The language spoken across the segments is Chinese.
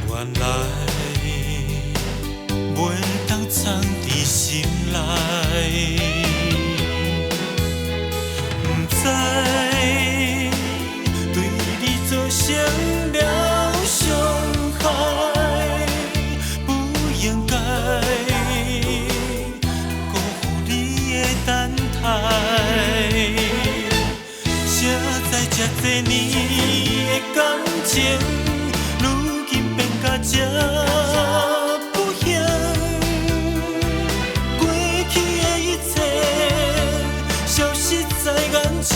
原来袂当藏伫心内，不知对你造成了伤害，不应该辜负你的等待。谁知这多年的感情，如今变甲这不幸。过去的一切消失在眼前，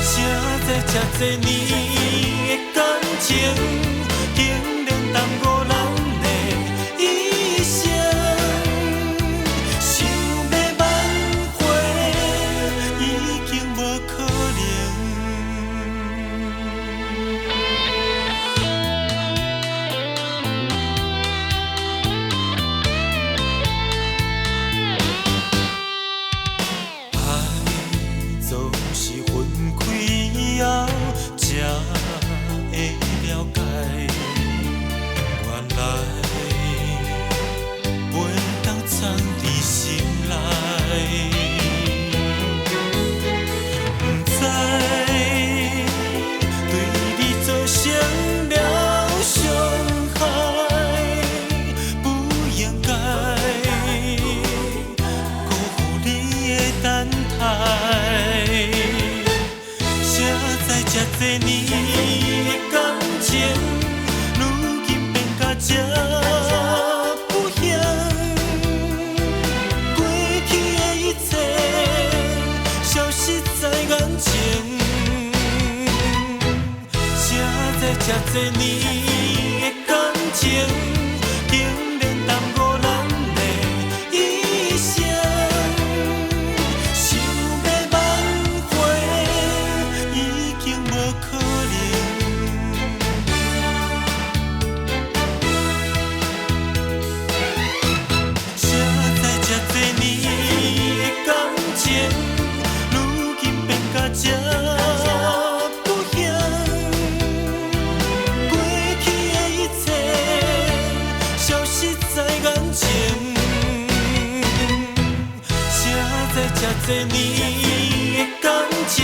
谁知这多年的感情，竟然耽误咱的一生。想要挽回，已经无可能。爱总是分开后才会了解，原来袂当藏伫心内，不知对你造成了伤害，不应该辜负你的等待。谁知这多年的感情，如今变甲这不幸。过去的一切消失在眼前，谁知这多年的感情，竟然耽误咱的一生。想要挽回，已经无可能。谁知这多年的感情，如今变甲这不幸。过去的一切消失在眼前，谁知这多年的感情。